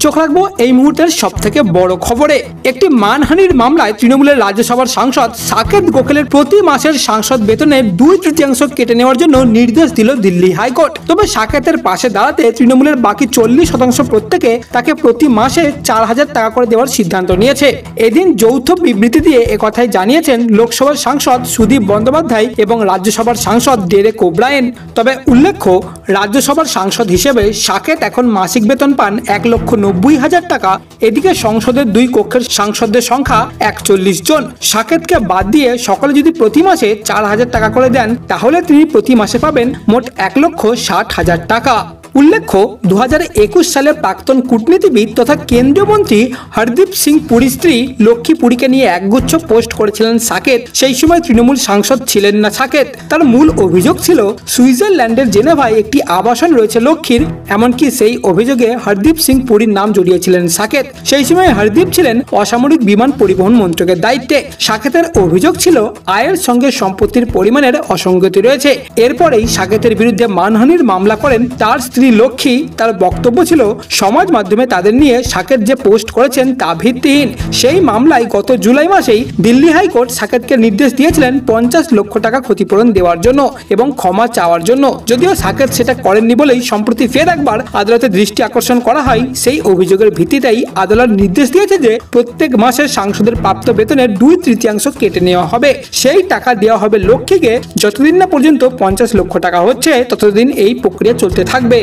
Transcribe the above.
চোখ রাখবো এই মুহূর্তের সবথেকে বড় খবরে। একটি মানহানির মামলায় তৃণমূলের রাজ্যসভার সাংসদ সাকেত গোখলের প্রতি মাসের সাংসদ বেতনে 2/3 কেটে নেওয়ার জন্য নির্দেশ দিল দিল্লি হাইকোর্ট। তবে সাকেতের পাশে দাঁড়াতে তৃণমূলের বাকি 40% প্রত্যেকে তাকে প্রতি মাসে 4,000 টাকা করে দেওয়ার সিদ্ধান্ত নিয়েছে। এদিন যৌথ বিবৃতি দিয়ে একথাই জানিয়েছেন লোকসভার সাংসদ সুদীপ বন্দ্যোপাধ্যায় এবং রাজ্যসভার সাংসদ ডেরেক ওব্রায়েন। তবে উল্লেখ্য, রাজ্যসভার সাংসদ হিসেবে সাকেত এখন মাসিক বেতন পান 1,90,000 টাকা। এদিকে সংসদের 2 কক্ষের সাংসদদের সংখ্যা 41 জন। সাকেতকে বাদ দিয়ে সকলে যদি প্রতি মাসে 4,000 টাকা করে দেন, তাহলে তিনি প্রতি মাসে পাবেন মোট 1,60,000 টাকা। উল্লেখ্য, 2021 সালে প্রাক্তন কূটনীতিবিদ তথা কেন্দ্রীয় মন্ত্রী হরদীপ সিং পুরীর স্ত্রী লক্ষ্মী পুরীকে নিয়ে একগুচ্ছ পোস্ট করেছিলেন সাকেত। সেই সময় তৃণমূল সাংসদ ছিলেন না সাকেত। তার মূল অভিযোগ ছিল সুইজারল্যান্ডের জেনেভায় একটি আবাসন রয়েছে লক্ষ্মীর। এমনকি সেই অভিযোগে হরদীপ সিং পুরীর নাম জড়িয়েছিলেন সাকেত। সেই সময় হরদীপ ছিলেন অসামরিক বিমান পরিবহন মন্ত্রকের দায়িত্বে। সাকেতের অভিযোগ ছিল আয়ের সঙ্গে সম্পত্তির পরিমাণের অসঙ্গতি রয়েছে। এরপরেই সাকেতের বিরুদ্ধে মানহানির মামলা করেন তার স্ত্রী লক্ষ্মী। তার বক্তব্য ছিল সমাজ মাধ্যমে তাদের নিয়ে সাকেত যে পোস্ট করেছেন তা ভিত্তিহীন। সেই মামলায় গত জুলাই মাসেই দিল্লি হাইকোর্ট সাকেতকে নির্দেশ দিয়েছিলেন 50 লক্ষ টাকা ক্ষতিপূরণ দেওয়ার জন্য এবং ক্ষমা চাওয়ার জন্য। যদিও সাকেত সেটা করেননি বলেই সম্প্রতি ফের একবার আদালতে দৃষ্টি আকর্ষণ করা হয়। সেই অভিযোগের ভিত্তিতেই আদালত নির্দেশ দিয়েছে যে প্রত্যেক মাসে সাংসদের প্রাপ্ত বেতনের 2/3 কেটে নেওয়া হবে। সেই টাকা দেওয়া হবে লক্ষ্মীকে। যতদিন না পর্যন্ত 50 লক্ষ টাকা হচ্ছে, ততদিন এই প্রক্রিয়া চলতে থাকবে।